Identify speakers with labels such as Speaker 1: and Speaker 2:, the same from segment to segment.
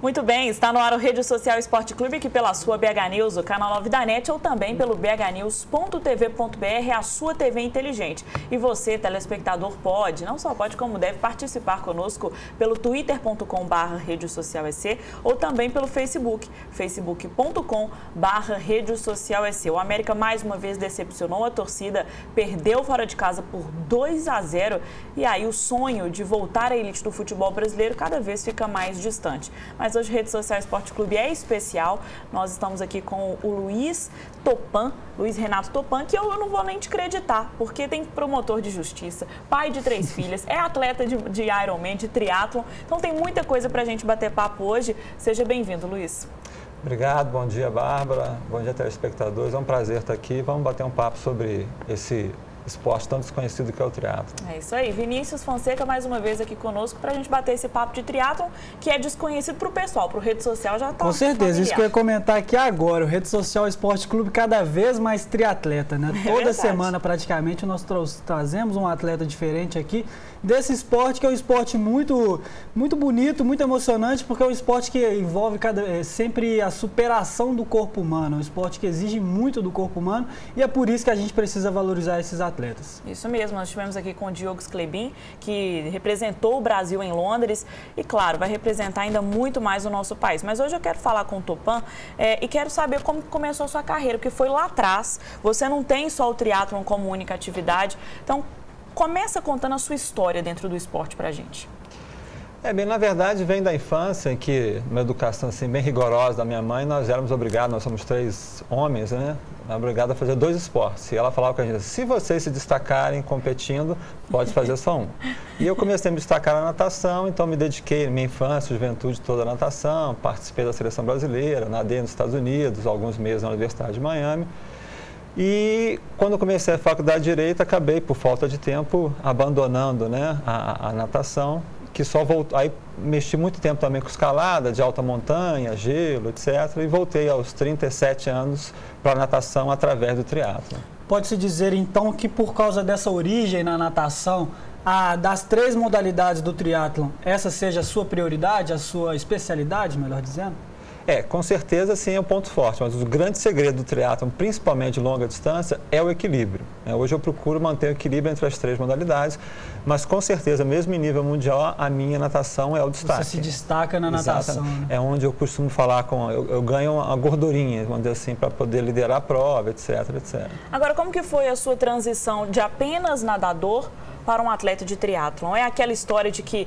Speaker 1: Muito bem, está no ar o Rede Social Esporte Clube, que pela sua BH News, o canal 9 da NET, ou também pelo bhnews.tv.br, a sua TV inteligente. E você, telespectador, pode, não só pode, como deve participar conosco pelo twitter.com/RedeSocialEC ou também pelo Facebook, facebook.com/RedeSocialEC. O América mais uma vez decepcionou a torcida, perdeu fora de casa por 2-0 e aí o sonho de voltar à elite do futebol brasileiro cada vez fica mais distante. Mas hoje o Rede Social Esporte Clube é especial. Nós estamos aqui com o Luiz Renato Topan, que eu não vou nem te acreditar, porque tem promotor de justiça, pai de 3 filhas, é atleta de Ironman, de triatlon. Então tem muita coisa pra gente bater papo hoje. Seja bem-vindo, Luiz.
Speaker 2: Obrigado, bom dia, Bárbara, bom dia, telespectadores. É um prazer estar aqui. Vamos bater um papo sobre esse esporte tão desconhecido que é o triatlon.
Speaker 1: É isso aí. Vinícius Fonseca mais uma vez aqui conosco para a gente bater esse papo de triatlon, que é desconhecido para o pessoal, para o Rede Social já está.
Speaker 3: Com certeza, familiar. Isso que eu ia comentar aqui agora. O Rede Social Esporte Clube cada vez mais triatleta, né? Toda semana praticamente nós trazemos um atleta diferente aqui desse esporte, que é um esporte muito bonito, muito emocionante, porque é um esporte que envolve sempre a superação do corpo humano, é um esporte que exige muito do corpo humano e é por isso que a gente precisa valorizar esses atletas.
Speaker 1: Isso mesmo, nós estivemos aqui com o Diogo Sclebin, que representou o Brasil em Londres e, claro, vai representar ainda muito mais o nosso país. Mas hoje eu quero falar com o Topan e quero saber como começou a sua carreira, porque foi lá atrás, você não tem só o triatlon como única atividade, então começa contando a sua história dentro do esporte pra gente.
Speaker 2: Na verdade, vem da infância, em que uma educação assim, bem rigorosa da minha mãe, nós éramos obrigados, nós somos 3 homens, né? Obrigados a fazer 2 esportes. E ela falava com a gente, se vocês se destacarem competindo, pode fazer só um. E eu comecei a me destacar na natação, então me dediquei, minha infância, juventude toda à natação, participei da seleção brasileira, nadei nos Estados Unidos, alguns meses na Universidade de Miami. E quando comecei a faculdade de Direito, acabei, por falta de tempo, abandonando, né, a natação, que só voltou. Aí mexi muito tempo também com escalada, de alta montanha, gelo, etc. E voltei aos 37 anos para a natação através do triatlon.
Speaker 3: Pode-se dizer, então, que por causa dessa origem na natação, das 3 modalidades do triatlon, essa seja a sua prioridade, a sua especialidade, melhor dizendo?
Speaker 2: Com certeza sim é um ponto forte, mas o grande segredo do triatlon, principalmente de longa distância, é o equilíbrio. Hoje eu procuro manter o equilíbrio entre as 3 modalidades, mas com certeza, mesmo em nível mundial, a minha natação é o destaque.
Speaker 3: Você se destaca na natação. Né?
Speaker 2: É onde eu costumo falar eu ganho uma gordurinha, vamos dizer assim, para poder liderar a prova, etc, etc.
Speaker 1: Agora, como que foi a sua transição de apenas nadador para um atleta de triatlon? É aquela história de que,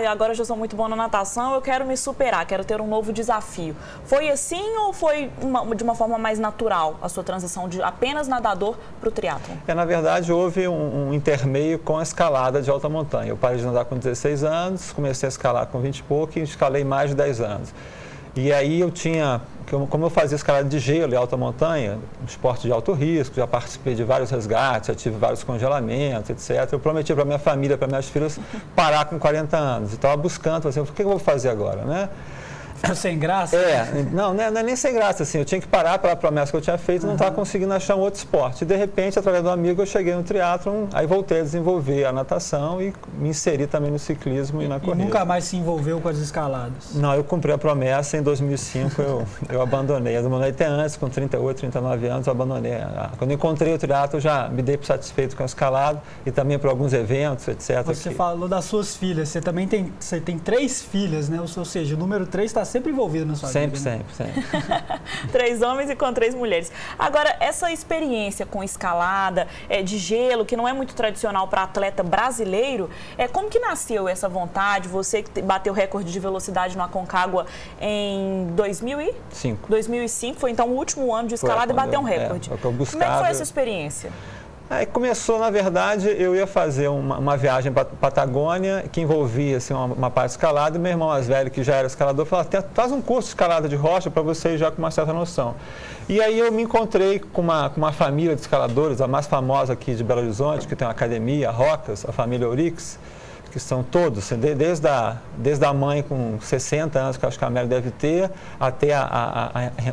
Speaker 1: agora eu já sou muito bom na natação, eu quero me superar, quero ter um novo desafio. Foi assim ou foi de uma forma mais natural a sua transição de apenas nadador para o triatlon?
Speaker 2: Na verdade, houve um intermeio com a escalada de alta montanha. Eu parei de nadar com 16 anos, comecei a escalar com 20 e pouco e escalei mais de 10 anos. E aí eu tinha, como eu fazia escalada de gelo e alta montanha, um esporte de alto risco, já participei de vários resgates, já tive vários congelamentos, etc. Eu prometi para minha família, para minhas filhas, parar com 40 anos. E estava buscando, assim, o que eu vou fazer agora, né?
Speaker 3: Ficou sem graça?
Speaker 2: Não é nem sem graça, assim, eu tinha que parar pela promessa que eu tinha feito e não estava conseguindo achar um outro esporte. E de repente, através do amigo, eu cheguei no triatlon, aí voltei a desenvolver a natação e me inseri também no ciclismo e na corrida.
Speaker 3: E nunca mais se envolveu com as escaladas?
Speaker 2: Não, eu cumpri a promessa, em 2005 eu abandonei. Eu abandonei até antes, com 38, 39 anos, eu abandonei. Quando eu encontrei o triatlon, eu já me dei por satisfeito com a escalada e também por alguns eventos, etc.
Speaker 3: Você falou das suas filhas, você também tem 3 filhas, né? Ou seja, o número 3 está sempre envolvido na sua vida.
Speaker 2: Sempre.
Speaker 1: 3 homens e com 3 mulheres. Agora, essa experiência com escalada, de gelo, que não é muito tradicional para atleta brasileiro, como que nasceu essa vontade? Você que bateu recorde de velocidade no Aconcagua em 2005. 2005, foi então o último ano de escalada e bateu um recorde. Como é que foi essa experiência?
Speaker 2: Aí começou, na verdade, eu ia fazer uma viagem para a Patagônia, que envolvia assim, uma parte de escalada, e meu irmão mais velho, que já era escalador, falou, faz um curso de escalada de rocha para você ir já com uma certa noção. E aí eu me encontrei com uma família de escaladores, a mais famosa aqui de Belo Horizonte, que tem uma academia, a Rocas, a família Ourix, que são todos, desde a mãe com 60 anos, que acho que a Mary deve ter, até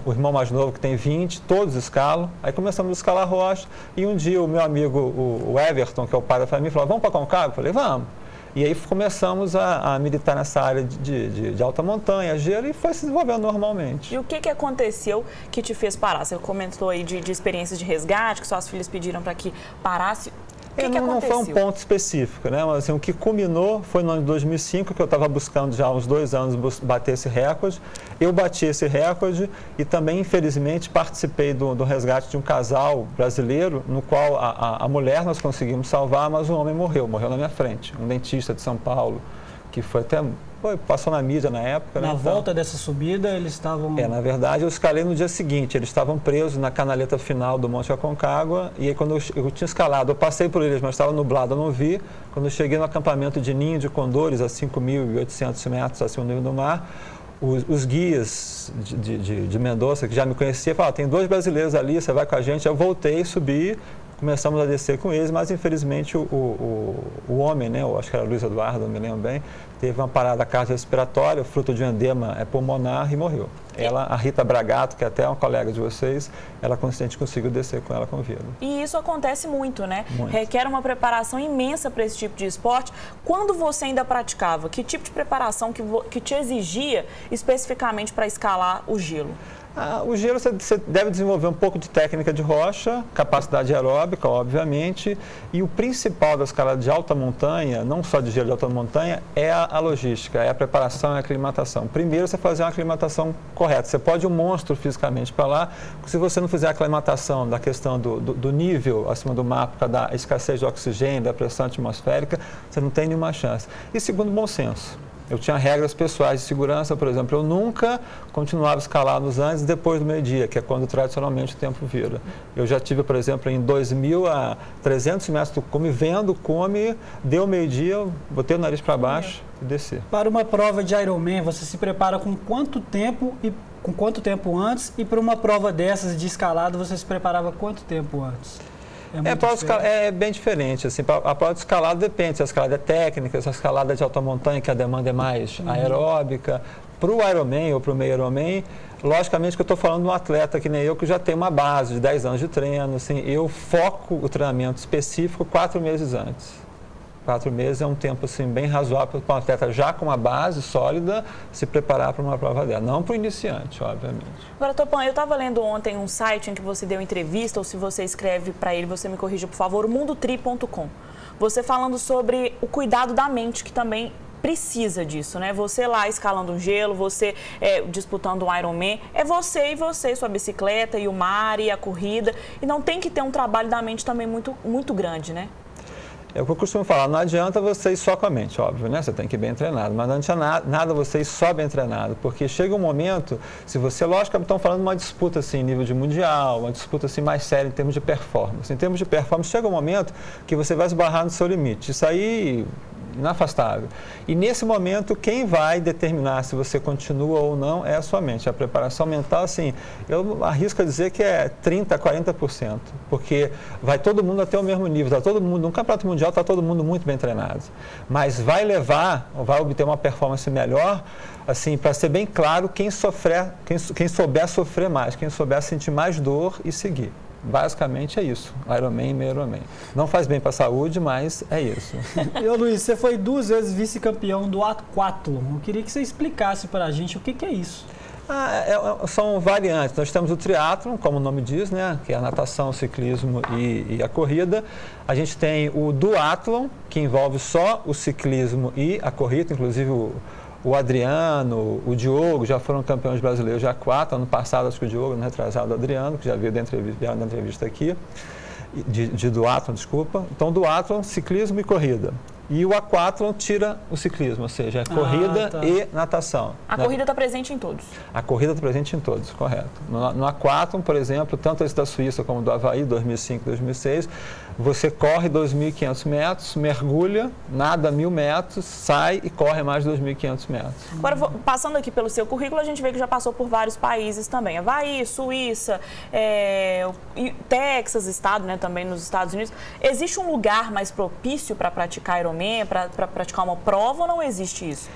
Speaker 2: o irmão mais novo, que tem 20, todos escalam. Aí começamos a escalar rocha, e um dia o meu amigo, o Everton, que é o pai da família, falou, vamos para Aconcagua? Eu falei, vamos. E aí começamos a militar nessa área de alta montanha, gelo, e foi se desenvolvendo normalmente.
Speaker 1: E o que aconteceu que te fez parar? Você comentou aí de experiências de resgate, que suas filhas pediram para que parasse. O que
Speaker 2: não foi um ponto específico, né? Mas assim, o que culminou foi no ano de 2005, que eu estava buscando já há uns 2 anos bater esse recorde. Eu bati esse recorde e também, infelizmente, participei do resgate de um casal brasileiro, no qual a mulher nós conseguimos salvar, mas o homem morreu na minha frente. Um dentista de São Paulo, que foi até... passou na mídia na época.
Speaker 3: Na volta dessa subida, eles estavam...
Speaker 2: Na verdade, eu escalei no dia seguinte. Eles estavam presos na canaleta final do Monte Aconcagua. E aí, quando eu tinha escalado, eu passei por eles, mas estava nublado, eu não vi. Quando eu cheguei no acampamento de Ninho de Condores, a 5.800 metros acima do nível do mar, os guias de Mendoza, que já me conheciam, falaram, tem 2 brasileiros ali, você vai com a gente. Eu voltei, subi, começamos a descer com eles, mas infelizmente o homem, né, eu acho que era Luiz Eduardo, não me lembro bem, teve uma parada cardiorrespiratória, fruto de um edema pulmonar e morreu. Ela, a Rita Bragato, que até é uma colega de vocês, ela consciente conseguiu descer com ela com vida.
Speaker 1: E isso acontece muito, né?
Speaker 2: Muito.
Speaker 1: Requer uma preparação imensa para esse tipo de esporte. Quando você ainda praticava, que tipo de preparação que te exigia especificamente para escalar o gelo?
Speaker 2: O gelo você deve desenvolver um pouco de técnica de rocha, capacidade aeróbica, obviamente, e o principal da escalada de alta montanha, não só de gelo de alta montanha, é a logística, é a preparação e a aclimatação. Primeiro, você fazer uma aclimatação correta. Você pode ir um monstro fisicamente para lá, se você não fizer a aclimatação da questão do nível acima do mar, por causa da escassez de oxigênio, da pressão atmosférica, você não tem nenhuma chance. E segundo, bom senso. Eu tinha regras pessoais de segurança, por exemplo, eu nunca continuava a escalar nos Andes depois do meio-dia, que é quando tradicionalmente o tempo vira. Eu já tive, por exemplo, em 2.000 a 300 metros do cume, vendo o cume, deu meio-dia, eu botei o nariz para baixo e desci.
Speaker 3: Para uma prova de Ironman, você se prepara com quanto tempo antes? E para uma prova dessas de escalada, você se preparava quanto tempo antes?
Speaker 2: É bem diferente. Assim, a prova de escalada depende se a escalada é técnica, se a escalada é de alta montanha, que a demanda é mais aeróbica. Para o Ironman ou para o meio Ironman, logicamente que eu estou falando de um atleta que nem eu, que já tem uma base de 10 anos de treino. Assim, eu foco o treinamento específico 4 meses antes. 4 meses é um tempo assim, bem razoável para um atleta já com uma base sólida se preparar para uma prova dela. Não para o iniciante, obviamente.
Speaker 1: Agora, Topan, eu estava lendo ontem um site em que você deu entrevista, ou se você escreve para ele, você me corrija, por favor, mundotri.com. Você falando sobre o cuidado da mente, que também precisa disso, né? Você lá escalando um gelo, você disputando um Ironman, é você e você, sua bicicleta e o mar e a corrida. E não tem que ter um trabalho da mente também muito grande, né?
Speaker 2: É o que eu costumo falar, não adianta você ir só com a mente, óbvio, né? Você tem que ir bem treinado, mas não adianta nada você ir só bem treinado, porque chega um momento, se você, lógico, estão falando de uma disputa assim, em nível de mundial, uma disputa assim mais séria em termos de performance. Em termos de performance, chega um momento que você vai esbarrar no seu limite. Isso aí inafastável. E nesse momento, quem vai determinar se você continua ou não é a sua mente. A preparação mental, assim, eu arrisco a dizer que é 30% a 40%, porque vai todo mundo até o mesmo nível, tá todo mundo, no campeonato mundial está todo mundo muito bem treinado, mas vai obter uma performance melhor, assim, para ser bem claro, quem souber sofrer mais, quem souber sentir mais dor e seguir. Basicamente é isso, Ironman e meio Ironman. Não faz bem para a saúde, mas é isso.
Speaker 3: E, Luiz, você foi 2 vezes vice-campeão do aquatlon. Eu queria que você explicasse para a gente o que é isso.
Speaker 2: São variantes. Nós temos o triatlon, como o nome diz, né? Que é a natação, o ciclismo e a corrida. A gente tem o duatlon, que envolve só o ciclismo e a corrida, inclusive o Adriano, o Diogo já foram campeões brasileiros de aquatlon. Ano passado, acho que o Diogo, no retrasado, o Adriano, que já veio da entrevista aqui, de duatlon, desculpa. Então, duatlon, ciclismo e corrida. E o aquatlon tira o ciclismo, ou seja, é corrida e natação.
Speaker 1: A corrida está presente em todos?
Speaker 2: A corrida está presente em todos, correto. No aquatlon, por exemplo, tanto esse da Suíça como do Havaí, 2005 e 2006, você corre 2.500 metros, mergulha, nada 1.000 metros, sai e corre mais de 2.500 metros.
Speaker 1: Agora, passando aqui pelo seu currículo, a gente vê que já passou por vários países também. Havaí, Suíça, Texas, estado, né, também nos Estados Unidos. Existe um lugar mais propício para praticar Ironman, para praticar uma prova, ou não existe isso?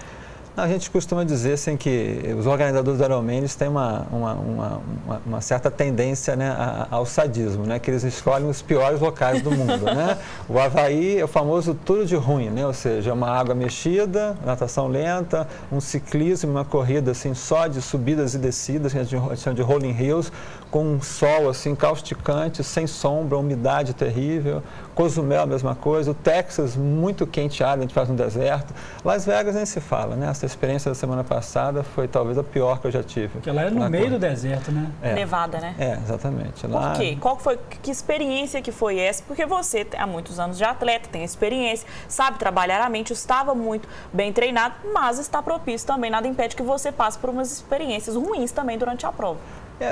Speaker 2: A gente costuma dizer assim, que os organizadores do Ironman eles têm uma certa tendência, né, ao sadismo, né, que eles escolhem os piores locais do mundo. Né? O Havaí é o famoso tudo de ruim, né? Ou seja, uma água mexida, natação lenta, um ciclismo, uma corrida assim, só de subidas e descidas, que a gente chama de rolling hills, com um sol assim, causticante, sem sombra, umidade terrível. Cozumel, a mesma coisa. O Texas, muito quente, árido, a gente faz no deserto. Las Vegas nem se fala, né? Essa experiência da semana passada foi talvez a pior que eu já tive.
Speaker 3: Porque lá é no meio do deserto, né?
Speaker 1: Nevada, né?
Speaker 2: Exatamente.
Speaker 1: Por quê? Que experiência que foi essa? Porque você, há muitos anos de atleta, tem experiência, sabe trabalhar a mente, estava muito bem treinado, mas está propício também. Nada impede que você passe por umas experiências ruins também durante a prova.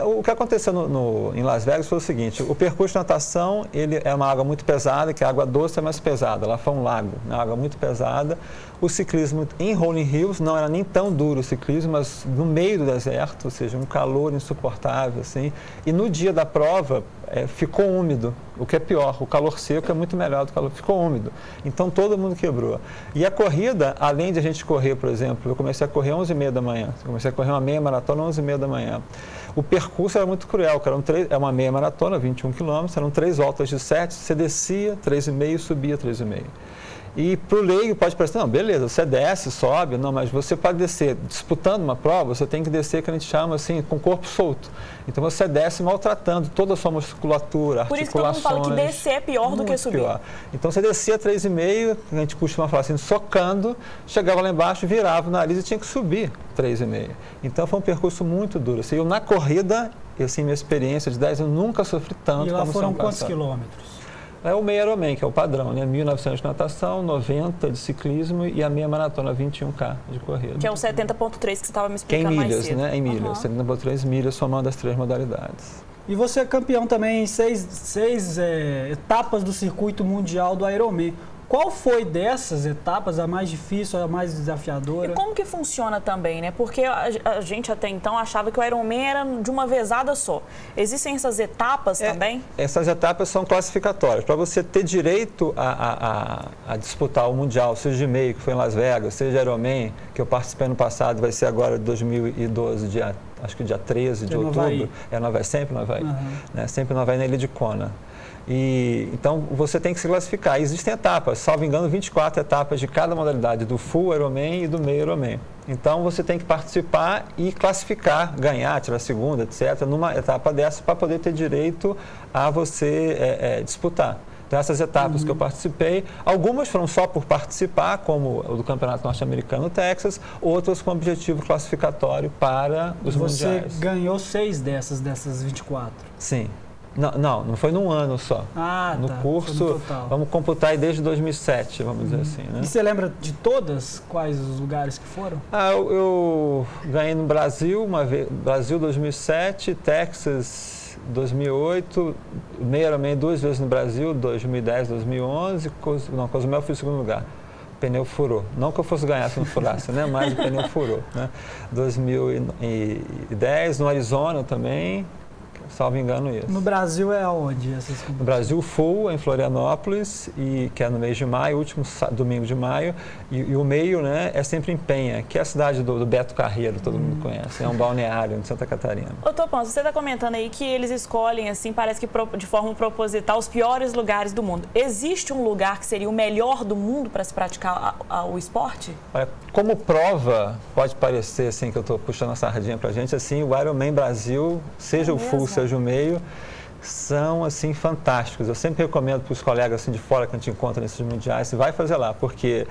Speaker 2: O que aconteceu em Las Vegas foi o seguinte: o percurso de natação ele é uma água muito pesada, que a água doce é mais pesada, lá foi um lago, uma água muito pesada. O ciclismo em Rolling Hills não era nem tão duro o ciclismo, mas no meio do deserto, ou seja, um calor insuportável, assim. E no dia da prova ficou úmido, o que é pior, o calor seco é muito melhor do calor, ficou úmido. Então todo mundo quebrou. E a corrida, além de a gente correr, por exemplo, eu comecei a correr às 11h30 da manhã, comecei a correr uma meia maratona às 11h30 da manhã. O percurso era muito cruel, é uma meia maratona, 21 quilômetros, eram 3 voltas de 7, você descia 3,5, subia 3,5. E para o leigo pode parecer, não, beleza, você desce, sobe, não, mas você para descer, disputando uma prova, você tem que descer, que a gente chama assim, com o corpo solto. Então você desce maltratando toda a sua musculatura, articulações.
Speaker 1: Por isso que todo mundo fala que descer é pior do que subir. Pior.
Speaker 2: Então você descia 3,5, a gente costuma falar assim, socando, chegava lá embaixo, virava o nariz e tinha que subir 3,5. Então foi um percurso muito duro. Assim, eu na corrida, assim, minha experiência de 10 anos, nunca sofri tanto.
Speaker 3: E lá foram quantos quilômetros?
Speaker 2: É o meio Ironman, que é o padrão, né? 1.900 de natação, 90 de ciclismo e a meia maratona, 21K de corrida.
Speaker 1: Que é o 70.3 que você estava me explicando
Speaker 2: mais cedo.
Speaker 1: Em milhas,
Speaker 2: né? Em milhas, 70.3 milhas, somando as 3 modalidades.
Speaker 3: E você é campeão também em seis etapas do circuito mundial do Ironman. Qual foi dessas etapas a mais difícil, a mais desafiadora?
Speaker 1: E como que funciona também, né? Porque a gente até então achava que o Ironman era de uma vezada só. Existem essas etapas também?
Speaker 2: Essas etapas são classificatórias. Para você ter direito a disputar o Mundial, seja de meio, que foi em Las Vegas, seja Ironman, que eu participei no passado, vai ser agora 2012, acho que dia 13 de outubro. Sempre no Havaí. Né? Sempre no Havaí, na Ilha de Kona. Então, você tem que se classificar. Existem etapas, salvo engano, 24 etapas de cada modalidade, do Full Ironman e do Meio Ironman. Então, você tem que participar e classificar, ganhar, tirar segunda, etc., numa etapa dessa, para poder ter direito a você disputar. Então, essas etapas que eu participei, algumas foram só por participar, como o do Campeonato Norte-Americano no Texas, outras com objetivo classificatório para os mundiais.
Speaker 3: Você ganhou 6 dessas 24?
Speaker 2: Sim. Não foi num ano só. No curso, vamos computar aí desde 2007, vamos dizer assim. Né?
Speaker 3: E você lembra de todas? Quais os lugares que foram?
Speaker 2: Eu ganhei no Brasil uma vez, Brasil 2007, Texas 2008, meio Ironman 2 vezes no Brasil, 2010, 2011, Cozumel fui em segundo lugar. O pneu furou. Não que eu fosse ganhar se não furasse, né? Mas o pneu furou. Né? 2010, no Arizona também. Salvo engano, isso.
Speaker 3: No Brasil é aonde essas competições?
Speaker 2: No Brasil, Full, em Florianópolis, que é no mês de maio, último domingo de maio. E o meio, né, é sempre em Penha, que é a cidade do Beto Carreiro, todo mundo conhece. É um balneário de Santa Catarina.
Speaker 1: Ô, Topão, você está comentando aí que eles escolhem, assim, parece que de forma proposital, os piores lugares do mundo. Existe um lugar que seria o melhor do mundo para se praticar o esporte?
Speaker 2: Olha, como prova, pode parecer, assim, que eu estou puxando a sardinha para a gente, assim, o Ironman Brasil, seja o Full, seja o meio, são assim fantásticos. Eu sempre recomendo para os colegas assim, de fora que a gente encontra nesses mundiais, vai fazer lá, porque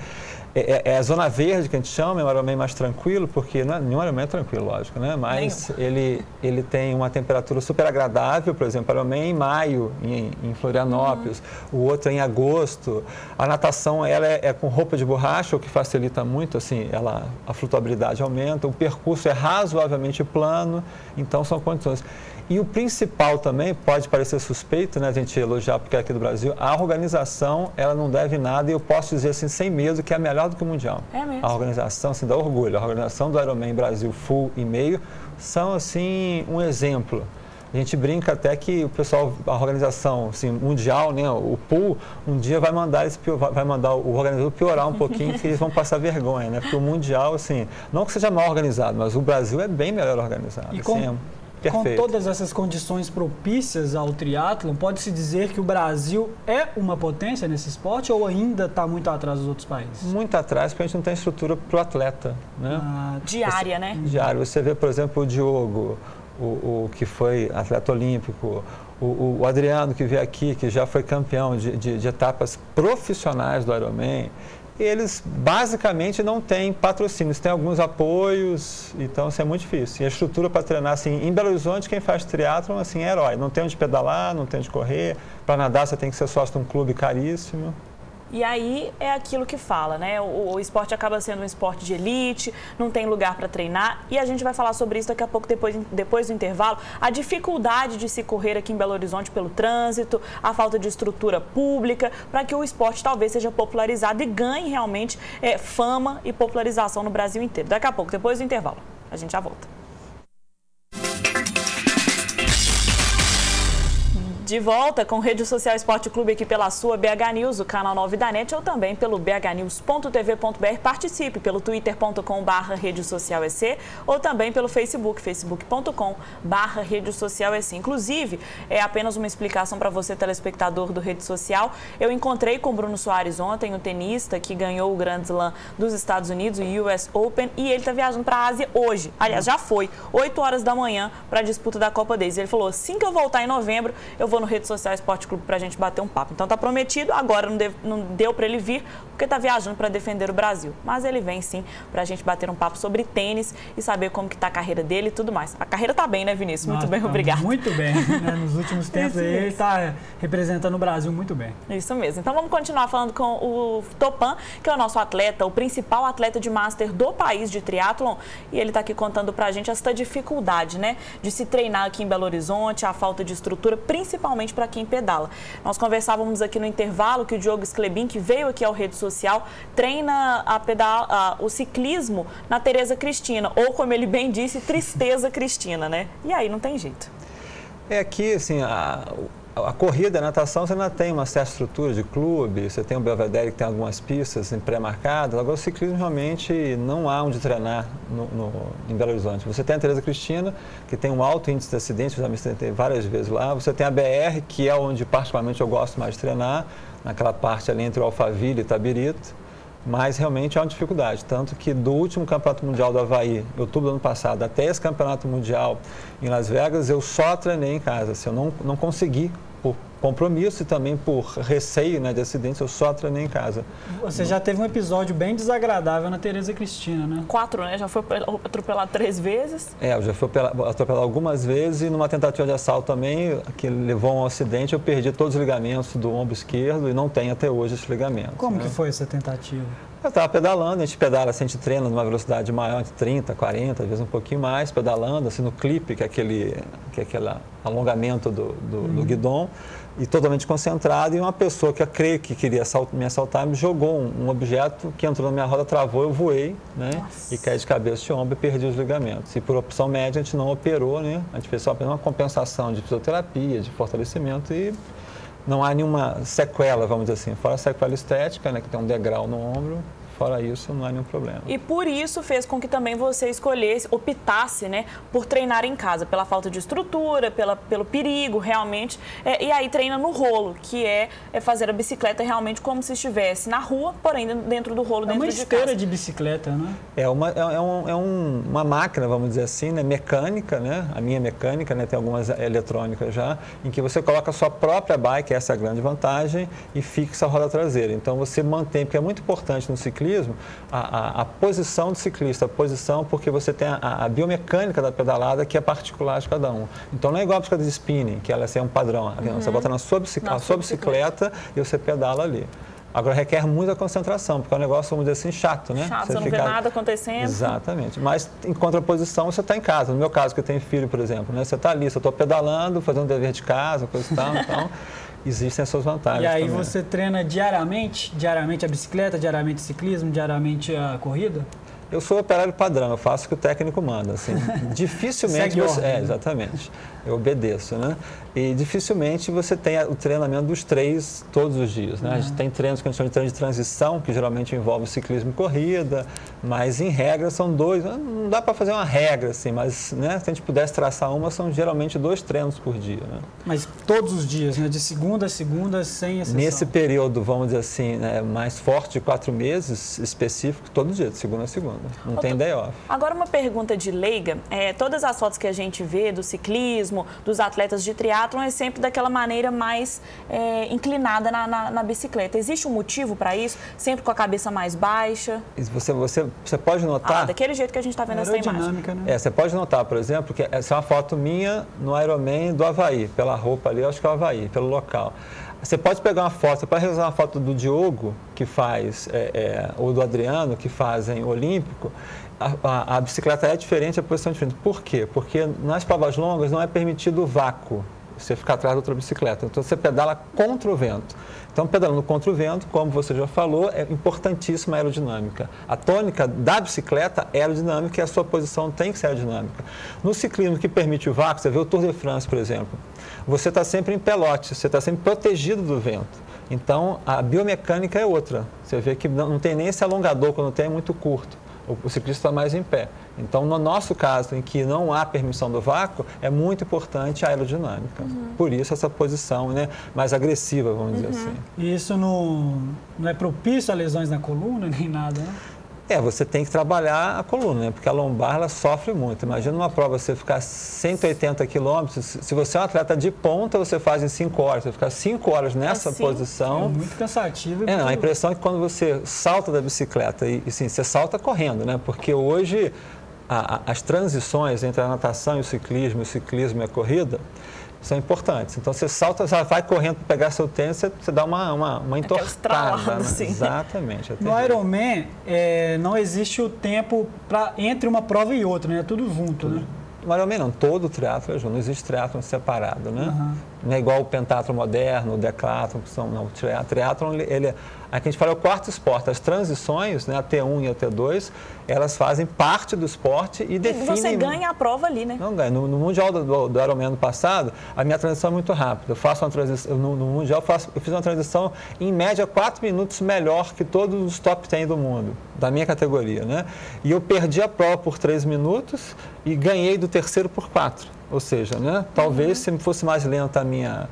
Speaker 2: é a zona verde que a gente chama, é um Ironman mais tranquilo, porque nenhum Ironman é tranquilo, lógico, né? Mas ele tem uma temperatura super agradável, por exemplo, Ironman em maio, em Florianópolis, o outro é em agosto. A natação ela é com roupa de borracha, o que facilita muito, assim, a flutuabilidade aumenta, o percurso é razoavelmente plano, então são condições. E o principal também, pode parecer suspeito, né, a gente elogiar porque é aqui do Brasil, a organização, ela não deve nada e eu posso dizer assim, sem medo, que é melhor do que o Mundial.
Speaker 1: É mesmo?
Speaker 2: A organização, assim, dá orgulho. A organização do Ironman Brasil Full e meio são, assim, um exemplo. A gente brinca até que o pessoal, a organização assim, mundial, né, o pool, um dia vai mandar o organizador piorar um pouquinho, que eles vão passar vergonha, né? Porque o mundial, assim, não que seja mal organizado, mas o Brasil é bem melhor organizado.
Speaker 3: E
Speaker 2: assim,
Speaker 3: com todas essas condições propícias ao triatlon, pode-se dizer que o Brasil é uma potência nesse esporte ou ainda está muito atrás dos outros países?
Speaker 2: Muito atrás, porque a gente não tem estrutura para o atleta, né?
Speaker 1: Diária, né?
Speaker 2: Diária. Você vê, por exemplo, o Diogo, o que foi atleta olímpico, o Adriano, que veio aqui, que já foi campeão de etapas profissionais do Ironman. Eles basicamente não têm patrocínios, têm alguns apoios, então isso é muito difícil. E a estrutura para treinar, assim, em Belo Horizonte, quem faz triatlon, assim, é herói. Não tem onde pedalar, não tem onde correr. Para nadar, você tem que ser sócio de um clube caríssimo.
Speaker 1: E aí é aquilo que fala, né? O esporte acaba sendo um esporte de elite, não tem lugar para treinar. E a gente vai falar sobre isso daqui a pouco, depois do intervalo. A dificuldade de se correr aqui em Belo Horizonte pelo trânsito, a falta de estrutura pública, para que o esporte talvez seja popularizado e ganhe realmente fama e popularização no Brasil inteiro. Daqui a pouco, depois do intervalo. A gente já volta. De volta com Rede Social Esporte Clube aqui pela sua BH News, o canal 9 da NET, ou também pelo bhnews.tv.br. Participe pelo twitter.com/redesocialec ou também pelo facebook.com/redesocialec. Inclusive, é apenas uma explicação para você, telespectador do Rede Social. Eu encontrei com o Bruno Soares ontem, o tenista que ganhou o Grand Slam dos Estados Unidos, o US Open, e ele está viajando para a Ásia hoje. Aliás, já foi, 8 horas da manhã, para a disputa da Copa Davis. Ele falou, assim que eu voltar em novembro, eu vou no Rede Social Esporte Clube para a gente bater um papo. Então tá prometido, agora não deu para ele vir, porque tá viajando para defender o Brasil. Mas ele vem sim para a gente bater um papo sobre tênis e saber como que tá a carreira dele e tudo mais. A carreira tá bem, né, Vinícius? Muito bem, obrigado.
Speaker 3: Muito bem, né? Nos últimos tempos ele está representando o Brasil muito bem.
Speaker 1: Isso mesmo. Então vamos continuar falando com o Topan, que é o nosso atleta, o principal atleta de Master do país de triatlon, e ele tá aqui contando pra gente essa dificuldade, né, de se treinar aqui em Belo Horizonte, a falta de estrutura, principalmente para quem pedala. Nós conversávamos aqui no intervalo que o Diogo Sclebin, que veio aqui ao Rede Social, treina o ciclismo na Tereza Cristina, ou como ele bem disse, Tristeza Cristina, né? E aí não tem jeito.
Speaker 2: É aqui, assim, a corrida, a natação, você ainda tem uma certa estrutura de clube, você tem o Belvedere que tem algumas pistas pré-marcadas, agora o ciclismo realmente não há onde treinar em Belo Horizonte. Você tem a Tereza Cristina, que tem um alto índice de acidentes, eu já me acidentei várias vezes lá, você tem a BR, que é onde particularmente eu gosto mais de treinar, naquela parte ali entre o Alphaville e Itabirito, mas realmente é uma dificuldade, tanto que do último Campeonato Mundial do Havaí, outubro do ano passado, até esse Campeonato Mundial em Las Vegas, eu só treinei em casa, assim, eu não consegui, por compromisso e também por receio, né, de acidentes, eu só treinei em casa.
Speaker 3: Você já teve um episódio bem desagradável na Tereza Cristina, né?
Speaker 1: 4, né? Já foi atropelado 3 vezes.
Speaker 2: Eu já fui atropelado algumas vezes e numa tentativa de assalto também, que levou a um acidente, eu perdi todos os ligamentos do ombro esquerdo e não tenho até hoje esses ligamentos.
Speaker 3: Como que foi essa tentativa?
Speaker 2: Eu estava pedalando, a gente pedala, assim, a gente treina numa velocidade maior, de 30, 40, às vezes um pouquinho mais, pedalando, assim, no clipe, que é aquele alongamento do guidon, e totalmente concentrado, e uma pessoa que eu creio que queria me assaltar, me jogou um objeto que entrou na minha roda, travou, eu voei, né? Nossa. E caí de cabeça de ombro e perdi os ligamentos. E por opção médica a gente não operou, né? A gente fez só apenas uma compensação de fisioterapia, de fortalecimento e não há nenhuma sequela, vamos dizer assim, fora a sequela estética, né, que tem um degrau no ombro. Fora isso, não há nenhum problema.
Speaker 1: E por isso fez com que também você escolhesse, optasse, né, por treinar em casa, pela falta de estrutura, pelo perigo, realmente. E aí treina no rolo, que é fazer a bicicleta realmente como se estivesse na rua, porém dentro do rolo, dentro de casa. É uma
Speaker 3: esteira de bicicleta, né?
Speaker 2: É uma máquina, vamos dizer assim, né, mecânica, né? A minha mecânica, né, tem algumas eletrônicas já, em que você coloca a sua própria bike, essa é a grande vantagem, e fixa a roda traseira. Então você mantém, porque é muito importante no ciclismo, a posição do ciclista, porque você tem a biomecânica da pedalada que é particular de cada um. Então não é igual a bicicleta de spinning, que ela é um padrão. Você bota na sua bicicleta e você pedala ali. Agora requer muita concentração, porque é um negócio, vamos dizer assim, chato, né?
Speaker 1: Chato, você não vê nada acontecendo.
Speaker 2: Exatamente. Mas em contraposição, você está em casa. No meu caso, que eu tenho filho, por exemplo, né? Você está ali, eu estou pedalando, fazendo dever de casa, coisa e tal, então existem as suas vantagens.
Speaker 3: E aí
Speaker 2: também.
Speaker 3: Você treina diariamente? Diariamente a bicicleta, diariamente o ciclismo, diariamente a corrida?
Speaker 2: Eu sou operário padrão, eu faço o que o técnico manda, assim. Dificilmente você... exatamente. Eu obedeço, né? E dificilmente você tem o treinamento dos 3 todos os dias, né? A gente tem treinos que a gente chama de treino de transição, que geralmente envolve ciclismo e corrida, mas em regra são 2. Não dá para fazer uma regra, assim, mas né, se a gente pudesse traçar uma, são geralmente 2 treinos por dia, né?
Speaker 3: Mas todos os dias, né? De segunda a segunda, sem exceção?
Speaker 2: Nesse período, vamos dizer assim, né, mais forte de 4 meses, específico, todo dia, de segunda a segunda. Não tem day off.
Speaker 1: Agora, uma pergunta de leiga. Todas as fotos que a gente vê do ciclismo, dos atletas de triatlon, é sempre daquela maneira mais inclinada na bicicleta. Existe um motivo para isso? Sempre com a cabeça mais baixa?
Speaker 2: Você pode notar...
Speaker 1: daquele jeito que a gente está vendo essa imagem.
Speaker 3: Né?
Speaker 2: Você pode notar, por exemplo, que essa é uma foto minha no Ironman do Havaí. Pela roupa ali, eu acho que é o Havaí, pelo local. Você pode pegar uma foto, você pode realizar uma foto do Diogo, que faz, ou do Adriano, que fazem olímpico. A bicicleta é diferente, a posição é diferente. Por quê? Porque nas provas longas não é permitido o vácuo, você ficar atrás da outra bicicleta. Então, você pedala contra o vento. Então, pedalando contra o vento, como você já falou, é importantíssima a aerodinâmica. A tônica da bicicleta é aerodinâmica e a sua posição tem que ser aerodinâmica. No ciclismo que permite o vácuo, você vê o Tour de France, por exemplo, você está sempre em pelote, você está sempre protegido do vento. Então, a biomecânica é outra. Você vê que não tem nem esse alongador, quando tem é muito curto. O ciclista está mais em pé. Então, no nosso caso, em que não há permissão do vácuo, é muito importante a aerodinâmica. Por isso, essa posição, né, mais agressiva, vamos dizer assim.
Speaker 3: E isso não é propício a lesões na coluna, nem nada, né?
Speaker 2: Você tem que trabalhar a coluna, né? Porque a lombar ela sofre muito. Imagina uma prova, você ficar 180 quilômetros, se você é um atleta de ponta, você faz em 5 horas. Você ficar 5 horas nessa posição...
Speaker 3: É muito cansativo.
Speaker 2: A impressão é que quando você salta da bicicleta, e sim, você salta correndo, né? Porque hoje as transições entre a natação e o ciclismo e a corrida, são importantes. Então, você salta, você vai correndo para pegar seu tênis, você dá uma entortada. Né? Exatamente.
Speaker 3: No Ironman, não existe o tempo entre uma prova e outra, né? É tudo junto, né?
Speaker 2: No Ironman não, todo triatlo é junto, não existe triatlon separado, né? Não é igual o pentatlo moderno, o decathlon, que são, não, o triatlon, aqui a gente fala é o quarto esporte. As transições, né, a T1 e a T2, elas fazem parte do esporte e definem...
Speaker 1: Você ganha a prova ali, né?
Speaker 2: Não ganha. No Mundial do Ironman ano passado, a minha transição é muito rápida. Eu faço uma transição, no Mundial eu fiz uma transição em média 4 minutos melhor que todos os top 10 do mundo, da minha categoria, né? E eu perdi a prova por 3 minutos e ganhei do terceiro por 4. Ou seja, né, talvez se fosse mais lenta a minha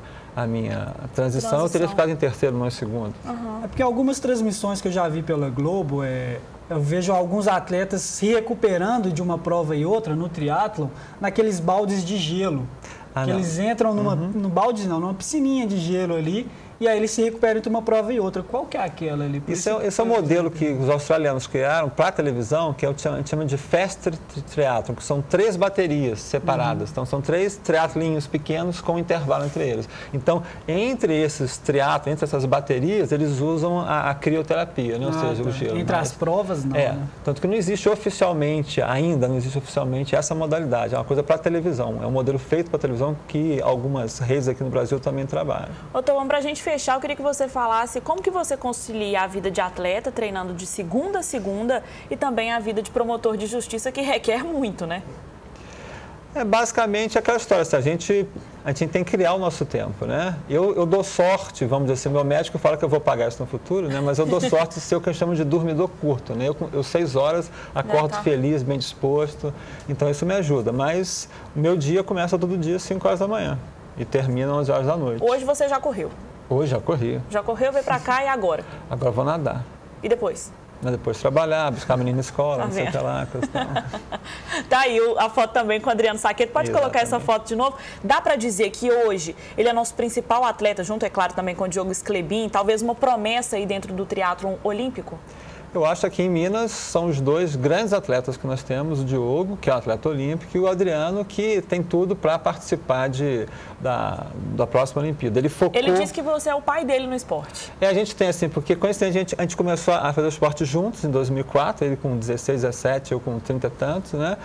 Speaker 2: transição, eu teria ficado em terceiro, não em segundo.
Speaker 3: É porque algumas transmissões que eu já vi pela Globo, eu vejo alguns atletas se recuperando de uma prova e outra no triatlon, naqueles baldes de gelo. Que eles entram no balde, numa piscininha de gelo ali, e aí eles se recuperam entre uma prova e outra. Qual que é aquela ali?
Speaker 2: Esse é o modelo que os australianos criaram para a televisão, que a gente chama de Fast Triathlon, que são 3 baterias separadas. Então, são 3 triatlinhos pequenos com intervalo entre eles. Então, entre esses triatlons, entre essas baterias, eles usam a crioterapia, né? Ou seja, o gelo.
Speaker 3: Entre as provas, não. Né?
Speaker 2: Tanto que não existe oficialmente, ainda não existe oficialmente essa modalidade. É uma coisa para a televisão. É um modelo feito para a televisão que algumas redes aqui no Brasil também trabalham.
Speaker 1: Então, para a gente fechar, eu queria que você falasse como que você concilia a vida de atleta, treinando de segunda a segunda, e também a vida de promotor de justiça, que requer muito, né?
Speaker 2: Basicamente aquela história, a gente tem que criar o nosso tempo, né? Eu dou sorte, vamos dizer assim, meu médico fala que eu vou pagar isso no futuro, né? Mas eu dou sorte de ser o que eu chamo de dormidor curto, né? Eu 6 horas, acordo feliz, bem disposto, então isso me ajuda. Mas o meu dia começa todo dia às 5 horas da manhã e termina às 11 horas da noite.
Speaker 1: Hoje você já correu?
Speaker 2: Hoje já corri.
Speaker 1: Já correu, veio pra cá e agora?
Speaker 2: Agora vou nadar.
Speaker 1: E depois?
Speaker 2: Depois trabalhar, buscar a menina na escola, não sei o que lá, coisa tal.
Speaker 1: Tá aí a foto também com o Adriano Saqueto. Pode colocar essa foto de novo? Dá para dizer que hoje ele é nosso principal atleta, junto, é claro, também com o Diogo Sclebin, talvez uma promessa aí dentro do triatlon olímpico?
Speaker 2: Eu acho que aqui em Minas são os 2 grandes atletas que nós temos, o Diogo, que é um atleta olímpico, e o Adriano, que tem tudo para participar da próxima Olimpíada.
Speaker 1: Ele disse que você é o pai dele no esporte.
Speaker 2: A gente tem assim, porque coincidentemente a gente começou a fazer o esporte juntos em 2004, ele com 16, 17, eu com 30 e tantos, né?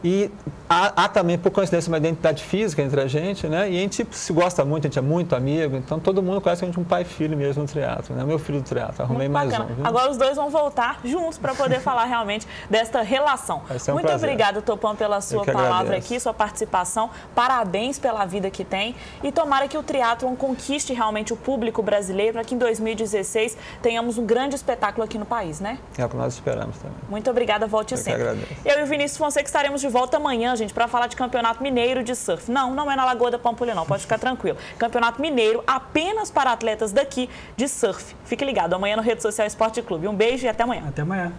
Speaker 2: E há também, por coincidência, uma identidade física entre a gente, né? E a gente se gosta muito, a gente é muito amigo, então todo mundo conhece a gente um pai e filho mesmo no triatlo, né? Meu filho do triatlo, arrumei mais um. Viu?
Speaker 1: Agora os dois vão voltar juntos para poder falar realmente desta relação. Muito obrigada, Topão, pela sua palavra aqui, sua participação. Parabéns pela vida que tem e tomara que o triatlon conquiste realmente o público brasileiro para que em 2016 tenhamos um grande espetáculo aqui no país, né?
Speaker 2: É o que nós esperamos também.
Speaker 1: Muito obrigada, volte sempre. Eu e o Vinícius Fonseca estaremos de volta amanhã, gente, para falar de Campeonato Mineiro de Surf. Não é na Lagoa da Pampulha, não, pode ficar tranquilo. Campeonato Mineiro apenas para atletas daqui de surf. Fique ligado, amanhã no Rede Social Esporte Clube. Um beijo e até amanhã.
Speaker 3: Até amanhã.